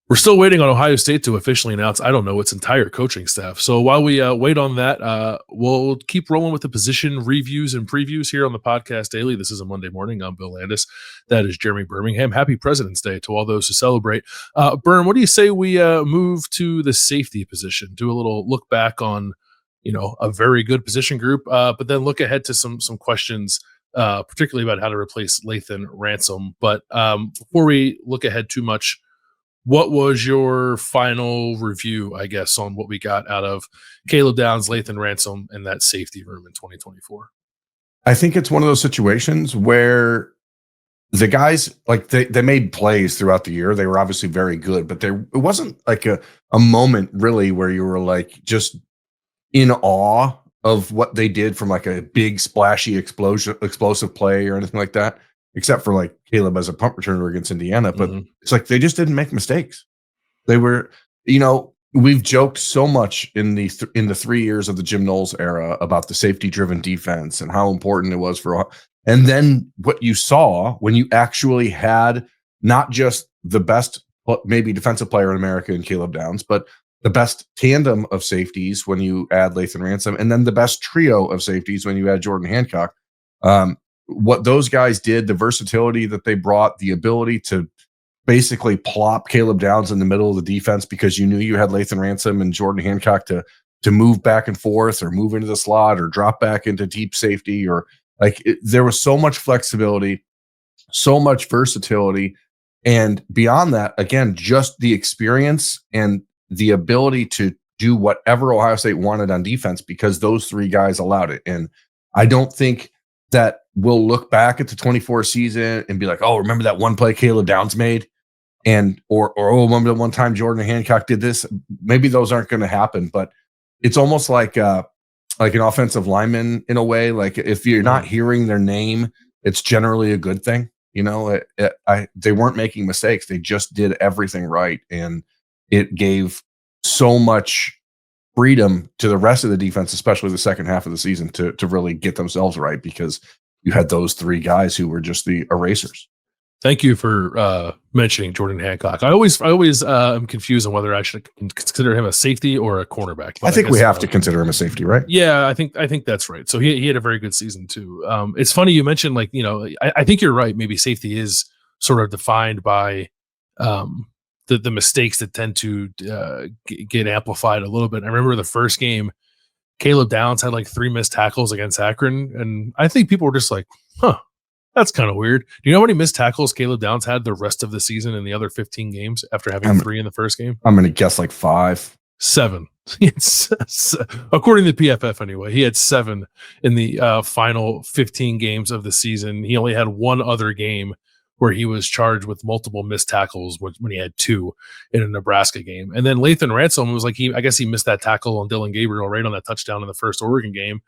We're still waiting on Ohio State to officially announce, I don't know, its entire coaching staff. So while we wait on that, we'll keep rolling with the position reviews and previews here on the podcast daily. This is a Monday morning. I'm Bill Landis. That is Jeremy Birmingham. Happy President's Day to all those who celebrate. Byrne, what do you say we move to the safety position? Do a little look back on, a very good position group, but then look ahead to some questions, particularly about how to replace Lathan Ransom. But before we look ahead too much, what was your final review, I guess, on what we got out of Caleb Downs, Lathan Ransom, and that safety room in 2024? I think it's one of those situations where the guys, like they made plays throughout the year. They were obviously very good, but it wasn't like a moment really where you were like just in awe of what they did from like a big splashy explosive play or anything like that. Except for like Caleb as a punt returner against Indiana, but It's like they just didn't make mistakes. They were, we've joked so much in the 3 years of the Jim Knowles era about the safety-driven defense and how important it was and then what you saw when you actually had not just the best, maybe defensive player in America in Caleb Downs, but the best tandem of safeties when you add Lathan Ransom, and then the best trio of safeties when you add Jordan Hancock. What those guys did, the versatility that they brought, the ability to basically plop Caleb Downs in the middle of the defense because you knew you had Lathan Ransom and Jordan Hancock to move back and forth or move into the slot or drop back into deep safety, or there was so much flexibility, so much versatility. And beyond that, again, just the experience and the ability to do whatever Ohio State wanted on defense because those three guys allowed it. And I don't think that we'll look back at the 24 season and be like, oh, remember that one play Caleb Downs made? Or remember the one time Jordan Hancock did this? Maybe those aren't going to happen, but it's almost like an offensive lineman in a way. Like if you're not hearing their name, it's generally a good thing. They weren't making mistakes. They just did everything right. And it gave so much freedom to the rest of the defense, especially the second half of the season, to really get themselves right because you had those three guys who were just the erasers. Thank you for mentioning Jordan Hancock. I always am confused on whether I should consider him a safety or a cornerback. I think we have to consider him a safety, right? Yeah, I think that's right. So he had a very good season too. It's funny you mentioned I think you're right. Maybe safety is sort of defined by the mistakes that tend to get amplified a little bit. I remember the first game, Caleb Downs had 3 missed tackles against Akron, and I think people were just like, that's kind of weird. Do you know how many missed tackles Caleb Downs had the rest of the season in the other 15 games after having 3 in the first game? I'm going to guess 5. 7. According to PFF anyway, he had 7 in the final 15 games of the season. He only had one other game where he was charged with multiple missed tackles when he had 2 in a Nebraska game. And then Lathan Ransom was I guess he missed that tackle on Dylan Gabriel right on that touchdown in the first Oregon game.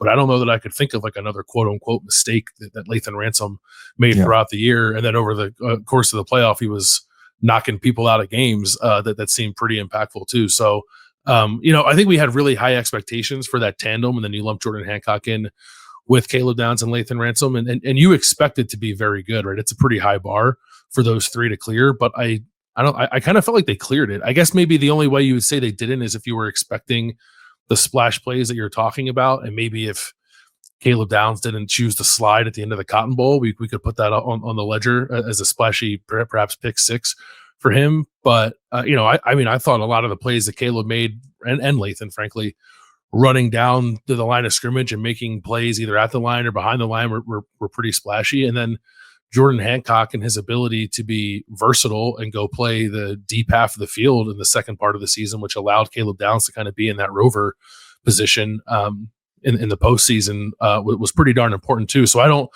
But I don't know that I could think of another quote unquote mistake that Lathan Ransom made throughout the year. And then over the course of the playoff, he was knocking people out of games that seemed pretty impactful too. So, I think we had really high expectations for that tandem, and then you lump Jordan Hancock in with Caleb Downs and Lathan Ransom, and you expect it to be very good, right? It's a pretty high bar for those 3 to clear, but I kind of felt like they cleared it. I guess maybe the only way you would say they didn't is if you were expecting the splash plays that you're talking about, and maybe if Caleb Downs didn't choose to slide at the end of the Cotton Bowl, we could put that on the ledger as a splashy, perhaps pick 6 for him. But I thought a lot of the plays that Caleb made and Lathan, frankly, running down to the line of scrimmage and making plays either at the line or behind the line were pretty splashy. And then Jordan Hancock and his ability to be versatile and go play the deep half of the field in the second part of the season, which allowed Caleb Downs to kind of be in that rover position in the postseason, was pretty darn important too. So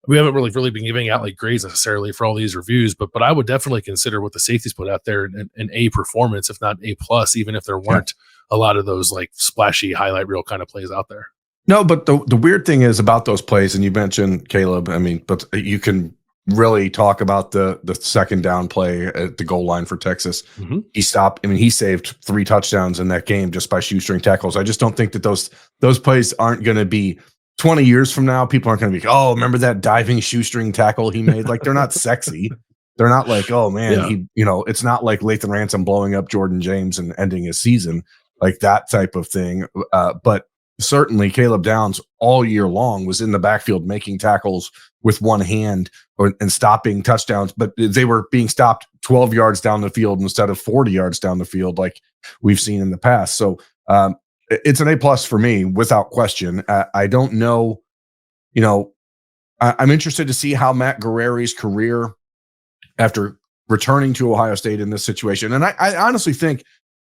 we haven't really been giving out grades necessarily for all these reviews, but I would definitely consider what the safeties put out there an A performance, if not A plus, even if there weren't a lot of those splashy highlight reel kind of plays out there. No, but the weird thing is about those plays, and you mentioned Caleb, but you can really talk about the second down play at the goal line for Texas. Mm-hmm. He saved 3 touchdowns in that game just by shoestring tackles. I just don't think that those plays aren't going to be 20 years from now. People aren't going to be, oh, remember that diving shoestring tackle he made? They're not sexy. They're not like, oh man, Yeah. it's not like Lathan Ransom blowing up Jordan James and ending his season, like that type of thing. But certainly Caleb Downs all year long was in the backfield making tackles with one hand and stopping touchdowns, but they were being stopped 12 yards down the field instead of 40 yards down the field, like we've seen in the past. So it's an A+ for me without question. I don't know, I'm interested to see how Matt Guerrieri's career after returning to Ohio State in this situation. And I honestly think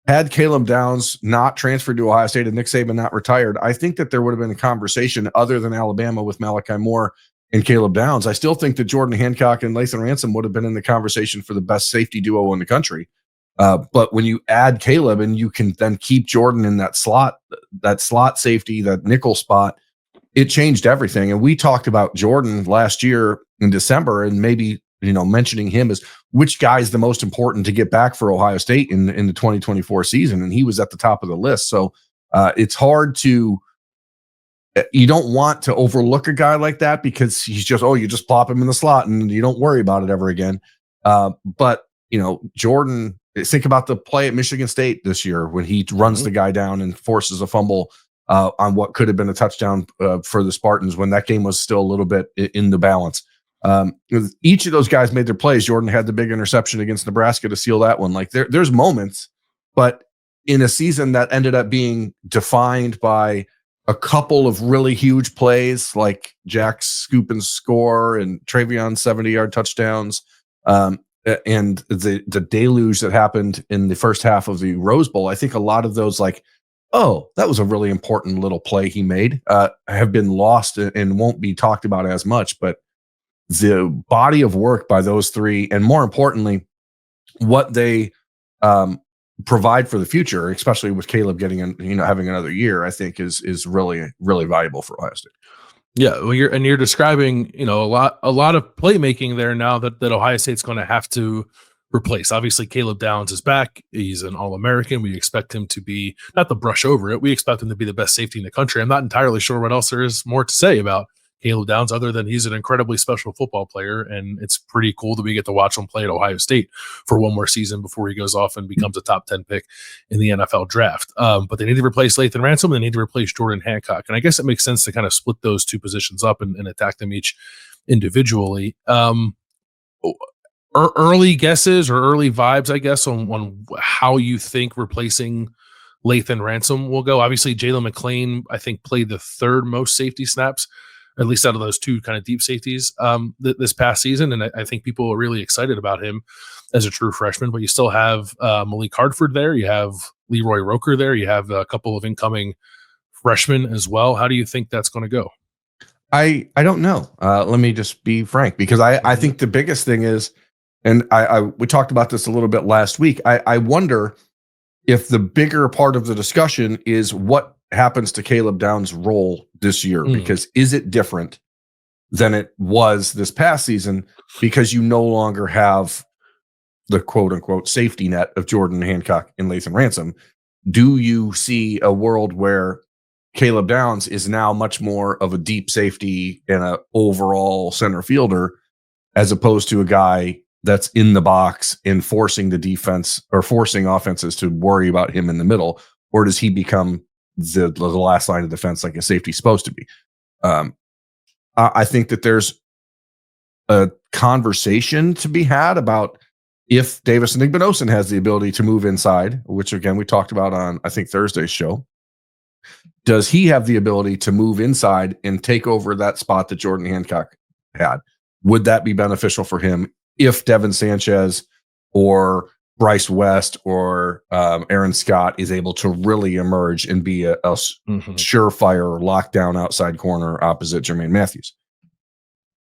had Caleb Downs not transferred to Ohio State and Nick Saban not retired, I think that there would have been a conversation other than Alabama with Malachi Moore and Caleb Downs. I still think that Jordan Hancock and Lathan Ransom would have been in the conversation for the best safety duo in the country. But when you add Caleb and you can then keep Jordan in that slot safety, that nickel spot, it changed everything. And we talked about Jordan last year in December, and maybe, mentioning him as which guy is the most important to get back for Ohio State in the 2024 season. And he was at the top of the list. So it's hard you don't want to overlook a guy like that because he's just, you just plop him in the slot and you don't worry about it ever again. But Jordan, think about the play at Michigan State this year when he runs the guy down and forces a fumble on what could have been a touchdown for the Spartans when that game was still a little bit in the balance. Each of those guys made their plays. Jordan had the big interception against Nebraska to seal that one. Like there's moments, but in a season that ended up being defined by a couple of really huge plays like Jack's scoop and score and Travion's 70-yard touchdowns, and the deluge that happened in the first half of the Rose Bowl, I think a lot of those, like, oh, that was a really important little play he made, have been lost and won't be talked about as much. But the body of work by those three, and more importantly, what they provide for the future, especially with Caleb getting having another year, I think is really, really valuable for Ohio State. Yeah, well, you're describing a lot of playmaking there now that Ohio State's going to have to replace. Obviously, Caleb Downs is back. He's an All-American. We expect him to be, not to brush over it, we expect him to be the best safety in the country. I'm not entirely sure what else there is more to say about Caleb Downs other than he's an incredibly special football player, and it's pretty cool that we get to watch him play at Ohio State for one more season before he goes off and becomes a top 10 pick in the NFL draft. But they need to replace Lathan Ransom. They need to replace Jordan Hancock. And I guess it makes sense to kind of split those two positions up and attack them each individually. Early guesses or early vibes, I guess, on how you think replacing Lathan Ransom will go. Obviously, Jalen McClain, I think, played the third most safety snaps, at least out of those two kind of deep safeties this past season. And I think people are really excited about him as a true freshman. But you still have Malik Hartford there. You have Leroy Roker there. You have a couple of incoming freshmen as well. How do you think that's going to go? I don't know. Let me just be frank, because I think the biggest thing is, and we talked about this a little bit last week, I wonder if the bigger part of the discussion is what happens to Caleb Downs' role this year, because is it different than it was this past season because you no longer have the quote unquote safety net of Jordan Hancock and Lathan Ransom? Do you see a world where Caleb Downs is now much more of a deep safety and an overall center fielder as opposed to a guy that's in the box and forcing the defense or forcing offenses to worry about him in the middle? Or does he become the last line of defense like a safety's supposed to be? I think that there's a conversation to be had about if Davis Igbinosun has the ability to move inside, which again, we talked about on, I think, Thursday's show. Does he have the ability to move inside and take over that spot that Jordan Hancock had? Would that be beneficial for him if Devin Sanchez or Bryce West or Aaron Scott is able to really emerge and be a surefire lockdown outside corner opposite Jermaine Matthews?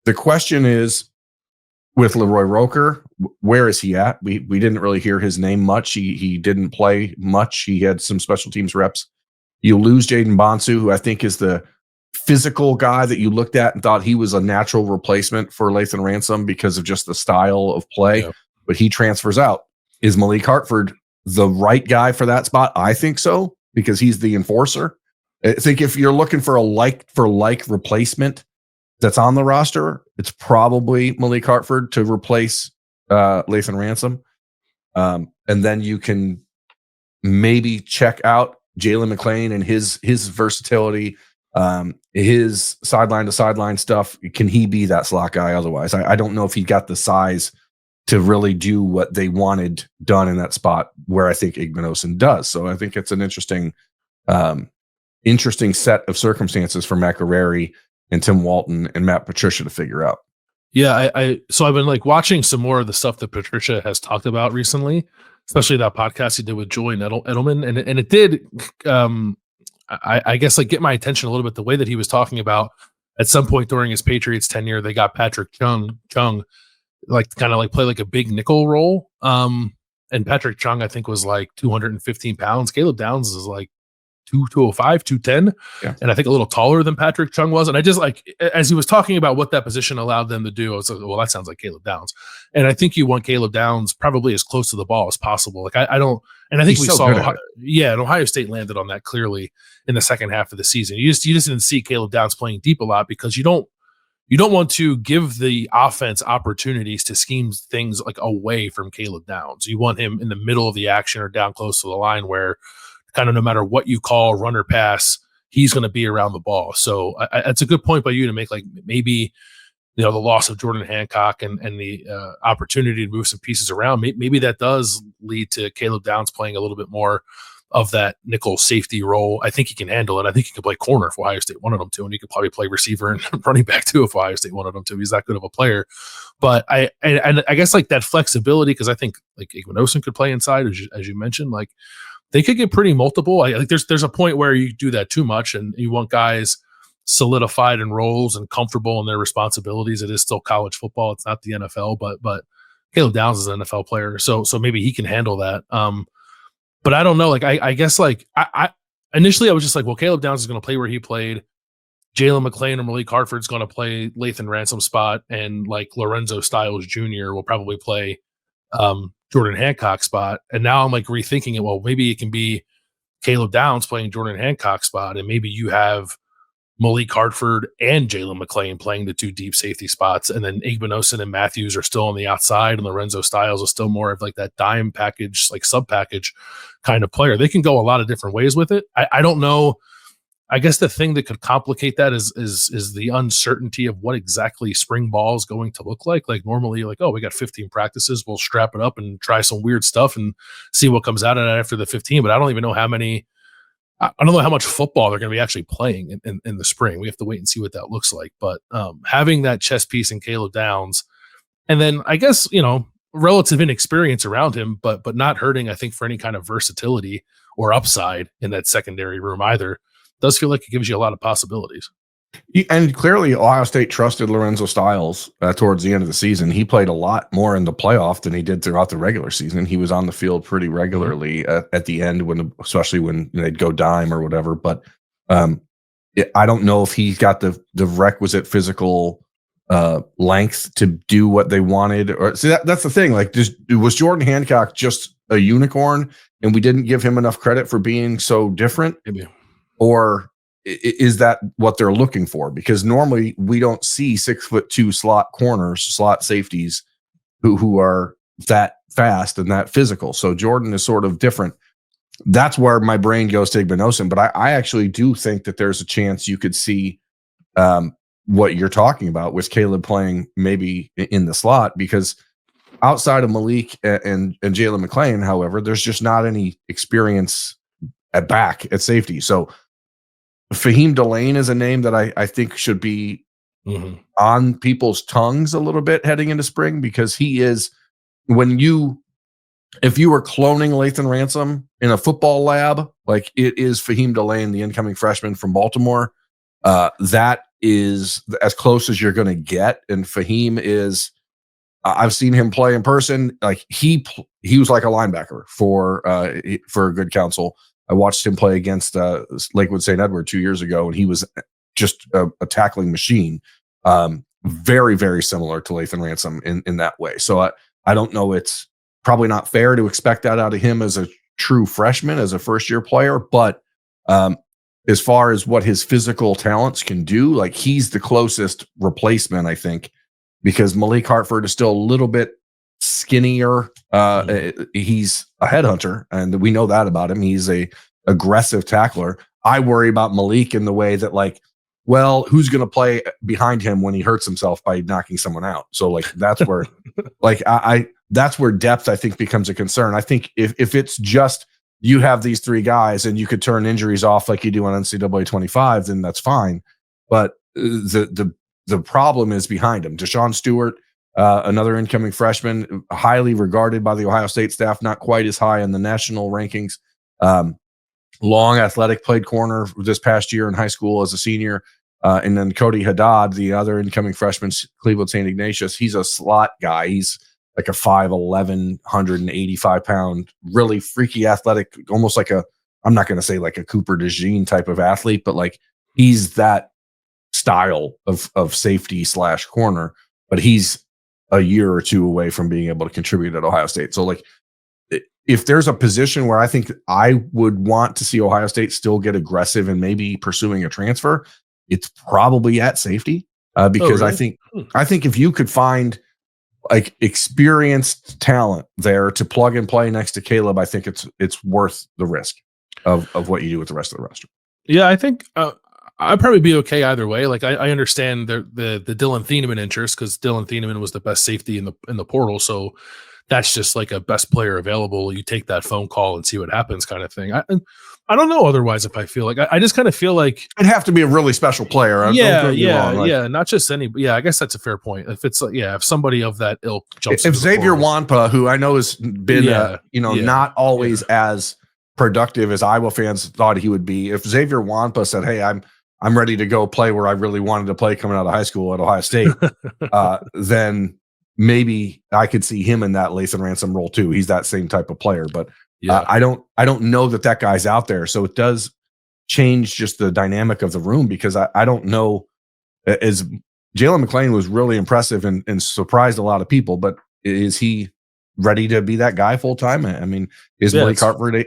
The question is, with Leroy Roker, where is he at? We didn't really hear his name much. He didn't play much. He had some special teams reps. You lose Jaden Bonsu, who I think is the physical guy that you looked at and thought he was a natural replacement for Lathan Ransom because of just the style of play, but he transfers out. Is Malik Hartford the right guy for that spot? I think so, because he's the enforcer. I think if you're looking for a like replacement that's on the roster, it's probably Malik Hartford to replace Lathan Ransom. And then you can maybe check out Jalen McClain and his versatility, his sideline to sideline stuff. Can he be that slot guy? Otherwise, I don't know if he got the size to really do what they wanted done in that spot where I think Igbinosun does. So I think it's an interesting set of circumstances for McArary and Tim Walton and Matt Patricia to figure out. Yeah, so I've been like watching some more of the stuff that Patricia has talked about recently, especially that podcast he did with Joy Edelman, and it did, I guess, like get my attention a little bit. The way that he was talking about at some point during his Patriots tenure, they got Patrick Chung, like kind of like play like a big nickel role. And Patrick Chung, I think, was like 215 pounds. Caleb Downs is like 205, 210. Yeah. And I think a little taller than Patrick Chung was. And I just like, as he was talking about what that position allowed them to do, I was like, well, that sounds like Caleb Downs. And I think you want Caleb Downs probably as close to the ball as possible. Like I don't, and I think we saw, and Ohio State landed on that clearly in the second half of the season. You just didn't see Caleb Downs playing deep a lot because you don't want to give the offense opportunities to scheme things like away from Caleb Downs. You want him in the middle of the action or down close to the line where kind of no matter what you call run or pass, he's going to be around the ball. So it's a good point by you to make, like maybe, the loss of Jordan Hancock and the opportunity to move some pieces around. Maybe that does lead to Caleb Downs playing a little bit more of that nickel safety role. I think he can handle it. I think he could play corner if Ohio State wanted him to, and he could probably play receiver and running back too if Ohio State wanted him to. He's that good of a player. But I guess like that flexibility, because I think like Igbinosun could play inside, as you mentioned, like they could get pretty multiple. I think there's a point where you do that too much, and you want guys solidified in roles and comfortable in their responsibilities. It is still college football; it's not the NFL. But Caleb Downs is an NFL player, so maybe he can handle that. But I don't know. Like I guess like I initially I was just like, well, Caleb Downs is going to play where he played. Jalen McClain or Malik Hartford's going to play Lathan Ransom spot, and like Lorenzo Styles Jr. will probably play Jordan Hancock spot. And now I'm like rethinking it. Well, maybe it can be Caleb Downs playing Jordan Hancock spot, and maybe you have Malik Hartford and Jalen McClain playing the two deep safety spots, and then Igbinosun and Matthews are still on the outside, and Lorenzo Styles is still more of like that dime package, like sub package kind of player. They can go a lot of different ways with it. I don't know. I guess the thing that could complicate that is the uncertainty of what exactly spring ball is going to look like. Like normally, like, oh, we got 15 practices, we'll strap it up and try some weird stuff and see what comes out of it after the 15. But I don't even know how many. I don't know how much football they're going to be actually playing in the spring. We have to wait and see what that looks like. But having that chess piece in Caleb Downs, and then I guess relative inexperience around him, but not hurting, I think, for any kind of versatility or upside in that secondary room either. Does feel like it gives you a lot of possibilities. And clearly, Ohio State trusted Lorenzo Styles towards the end of the season. He played a lot more in the playoff than he did throughout the regular season. He was on the field pretty regularly at the end, especially when they'd go dime or whatever. But I don't know if he's got the requisite physical length to do what they wanted. Or see, that's the thing. Like, was Jordan Hancock just a unicorn, and we didn't give him enough credit for being so different? Maybe. Or is that what they're looking for? Because normally we don't see 6'2" slot corners, slot safeties who are that fast and that physical. So Jordan is sort of different. That's where my brain goes to Igbinosun. But I actually do think that there's a chance you could see what you're talking about with Caleb playing maybe in the slot, because outside of Malik and Jalen McClain, however, there's just not any experience at safety. So Fahim Delane is a name that I think should be on people's tongues a little bit heading into spring, because he is, if you were cloning Lathan Ransom in a football lab, like it is Fahim Delane, the incoming freshman from Baltimore. That is as close as you're going to get. And Fahim is, I've seen him play in person. Like he was like a linebacker for Good Counsel. I watched him play against Lakewood St. Edward 2 years ago, and he was just a tackling machine. Very, very similar to Lathan Ransom in that way. So I don't know. It's probably not fair to expect that out of him as a true freshman, as a first-year player. But as far as what his physical talents can do, like he's the closest replacement, I think, because Malik Hartford is still a little bit skinnier. He's a headhunter, and we know that about him. He's a aggressive tackler. I worry about Malik in the way that, like, well, who's going to play behind him when he hurts himself by knocking someone out? So, like, that's where, like, that's where depth, I think, becomes a concern. I think if it's just you have these three guys and you could turn injuries off like you do on NCAA 25, then that's fine. But the problem is behind him. Deshaun Stewart, another incoming freshman, highly regarded by the Ohio State staff, not quite as high in the national rankings. Long athletic, played corner this past year in high school as a senior. And then Cody Haddad, the other incoming freshman, Cleveland St. Ignatius, he's a slot guy. He's like a 5'11", 185-pound, really freaky athletic, almost like I'm not going to say like a Cooper DeJean type of athlete, but like he's that style of safety / corner, but he's a year or two away from being able to contribute at Ohio State. So, like, if there's a position where I think I would want to see Ohio State still get aggressive and maybe pursuing a transfer, it's probably at safety, because really? I think if you could find like experienced talent there to plug and play next to Caleb, I think it's worth the risk of what you do with the rest of the roster. Yeah, I think I'd probably be okay either way. Like, I understand the Dylan Thieneman interest, because Dylan Thieneman was the best safety in the portal, so that's just like a best player available. You take that phone call and see what happens, kind of thing. I don't know otherwise. If I feel like I just kind of feel like it'd have to be a really special player. Yeah, not just any. Yeah, I guess that's a fair point. If it's if somebody of that ilk jumps, if Xavier Wampa, who I know has been not always as productive as Iowa fans thought he would be, if Xavier Wampa said, "Hey, I'm ready to go play where I really wanted to play coming out of high school at Ohio State," then maybe I could see him in that Lathan Ransom role too. He's that same type of player, but I don't know that guy's out there. So it does change just the dynamic of the room, because I don't know, as Jalen McClain was really impressive and surprised a lot of people, but is he ready to be that guy full time? I mean, is Malik Hartford?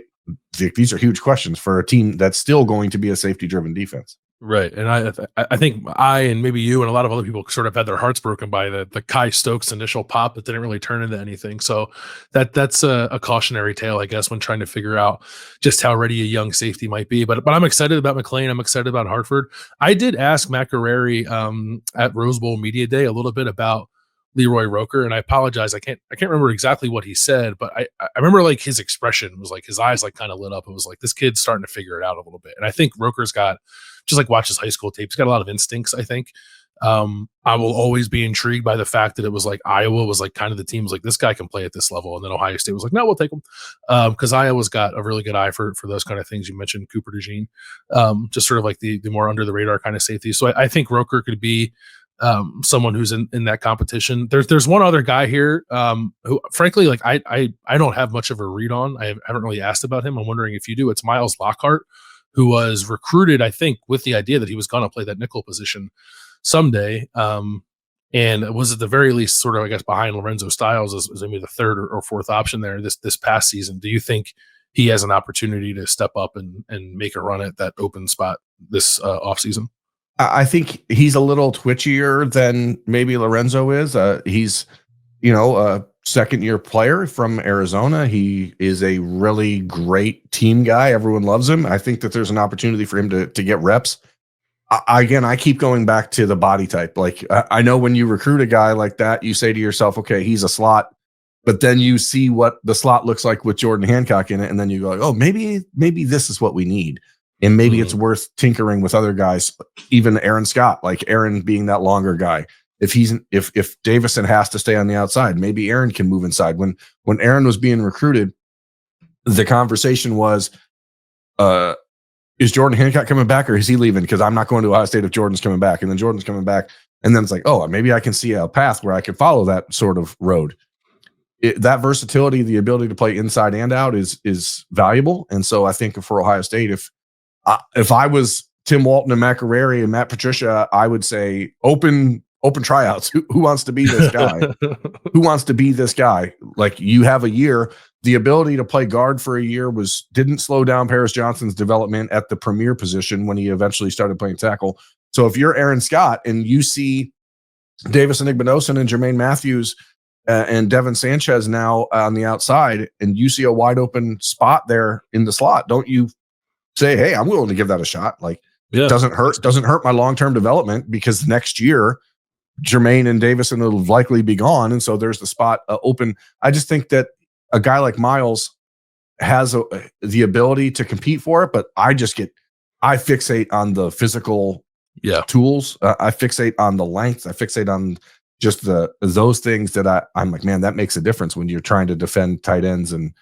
These are huge questions for a team that's still going to be a safety driven defense. Right. And I think I and maybe you and a lot of other people sort of had their hearts broken by the Kai Stokes initial pop that didn't really turn into anything. So that's a cautionary tale, I guess, when trying to figure out just how ready a young safety might be. But I'm excited about McClain. I'm excited about Hartford. I did ask Matt Guerreri at Rose Bowl Media Day a little bit about Leroy Roker, and I apologize. I can't remember exactly what he said, but I remember like his expression was like his eyes like kind of lit up. It was like this kid's starting to figure it out a little bit. And I think Roker's got, just like watch his high school tape, he's got a lot of instincts, I think. I will always be intrigued by the fact that it was like Iowa was like kind of the team was like, this guy can play at this level. And then Ohio State was like, no, we'll take him. Because Iowa's got a really good eye for those kind of things. You mentioned Cooper DeJean, just sort of like the more under the radar kind of safety. So I think Roker could be someone who's in that competition. There's one other guy here who frankly, like I don't have much of a read on. I haven't really asked about him. I'm wondering if you do. It's Miles Lockhart, who was recruited, I think, with the idea that he was going to play that nickel position someday. And was at the very least sort of, I guess, behind Lorenzo Styles as maybe the third or fourth option there this past season. Do you think he has an opportunity to step up and make a run at that open spot this offseason? I think he's a little twitchier than maybe Lorenzo is. He's, a second-year player from Arizona. He is a really great team guy. Everyone loves him. I think that there's an opportunity for him to get reps. I keep going back to the body type. Like, I know when you recruit a guy like that, you say to yourself, okay, he's a slot, but then you see what the slot looks like with Jordan Hancock in it, and then you go, oh, maybe this is what we need. And maybe it's worth tinkering with other guys, even Aaron Scott, like Aaron being that longer guy. If Davison has to stay on the outside, maybe Aaron can move inside. When Aaron was being recruited, the conversation was, is Jordan Hancock coming back or is he leaving? Because I'm not going to Ohio State if Jordan's coming back. And then Jordan's coming back. And then it's like, oh, maybe I can see a path where I can follow that sort of road. That versatility, the ability to play inside and out is valuable. And so I think for Ohio State, if I was Tim Walton and Matt Guerreri and Matt Patricia, I would say open tryouts. Who wants to be this guy? Who wants to be this guy? Like, you have a year. The ability to play guard for a year didn't slow down Paris Johnson's development at the premier position when he eventually started playing tackle. So if you're Aaron Scott and you see Davison Igbinosun and Jermaine Matthews and Devin Sanchez now on the outside, and you see a wide open spot there in the slot, don't you say, hey, I'm willing to give that a shot? Like, doesn't hurt my long-term development, because next year Jermaine and Davison will likely be gone. And so there's the spot open. I just think that a guy like Miles has the ability to compete for it, but I fixate on the physical tools. I fixate on the length. I fixate on just those things that I'm like, man, that makes a difference when you're trying to defend tight ends and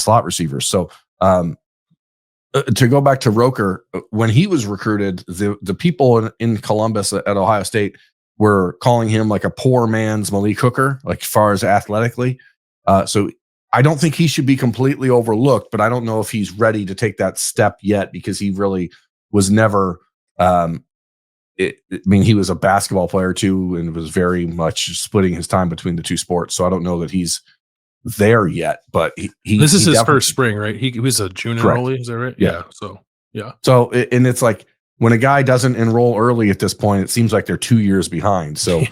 slot receivers. So to go back to Roker, when he was recruited, the people in Columbus at Ohio State were calling him like a poor man's Malik Hooker, like as far as athletically. So I don't think he should be completely overlooked, but I don't know if he's ready to take that step yet, because he really was never. He was a basketball player too, and was very much splitting his time between the two sports. So I don't know that he's there yet, but this is his first spring, right? He was a junior enrollee, is that right? Yeah. So and it's like, when a guy doesn't enroll early at this point, it seems like they're 2 years behind. So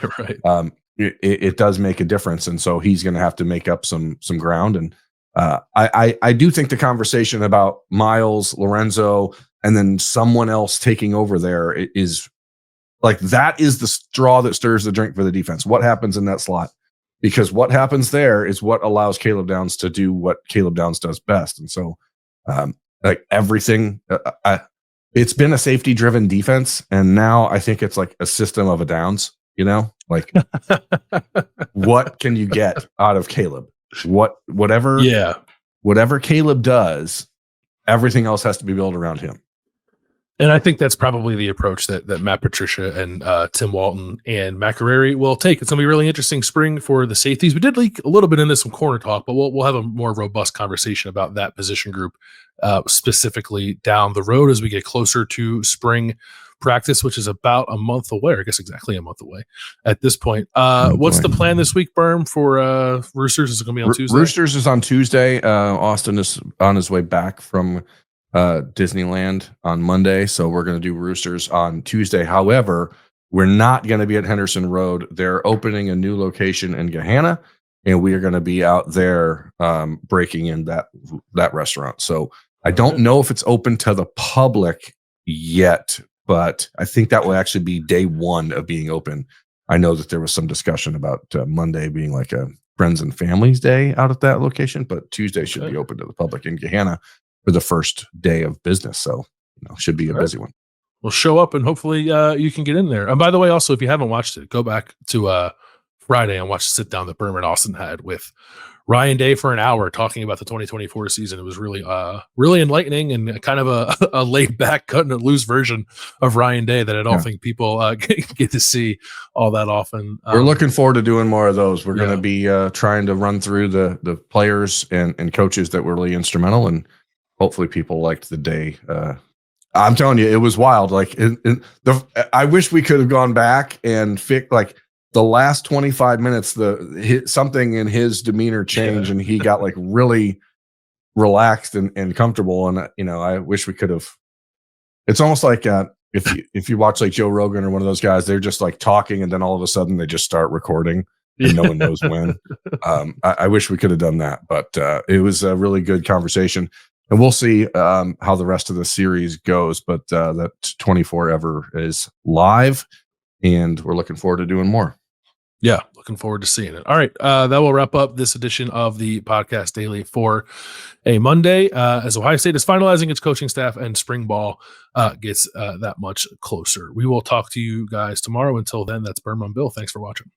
it does make a difference. And so he's going to have to make up some ground. And I do think the conversation about Miles, Lorenzo, and then someone else taking over there is like, that is the straw that stirs the drink for the defense. What happens in that slot? Because what happens there is what allows Caleb Downs to do what Caleb Downs does best. And so like everything, it's been a safety driven defense. And now I think it's like a system of a Downs, like what can you get out of Caleb? Whatever Caleb does, everything else has to be built around him. And I think that's probably the approach that Matt Patricia and Tim Walton and McCrary will take. It's going to be a really interesting spring for the safeties. We did leak a little bit into some corner talk, but we'll have a more robust conversation about that position group specifically down the road as we get closer to spring practice, which is about a month away, or I guess exactly a month away at this point. What's the plan this week, Berm, for Roosters? Is it going to be on Tuesday? Roosters is on Tuesday. Austin is on his way back from Disneyland on Monday, so we're going to do Roosters on Tuesday. However, we're not going to be at Henderson Road. They're opening a new location in Gahanna, and we are going to be out there breaking in that restaurant. So I don't know if it's open to the public yet, but I think that will actually be day one of being open. I know that there was some discussion about Monday being like a friends and families day out at that location, but Tuesday should be open to the public in Gahanna for the first day of business. So, should be a busy one. We'll show up and hopefully you can get in there. And by the way, also, if you haven't watched it, go back to Friday and watch the sit down that Berm and Austin had with Ryan Day for an hour talking about the 2024 season. It was really, really enlightening and kind of a laid back, cut and loose version of Ryan Day that I don't think people get to see all that often. We're looking forward to doing more of those. We're going to be trying to run through the players and coaches that were really instrumental, and hopefully people liked the day. I'm telling you, it was wild. Like I wish we could have gone back and fix like the last 25 minutes, something in his demeanor changed and he got like really relaxed and comfortable. And, I wish we could have, it's almost like if you watch like Joe Rogan or one of those guys, they're just like talking and then all of a sudden they just start recording and no one knows when. I wish we could have done that, but it was a really good conversation. And we'll see how the rest of the series goes. But that 24 ever is live, and we're looking forward to doing more. Yeah, looking forward to seeing it. All right, that will wrap up this edition of the Podcast Daily for a Monday. As Ohio State is finalizing its coaching staff and spring ball gets that much closer. We will talk to you guys tomorrow. Until then, that's Berm on Bill. Thanks for watching.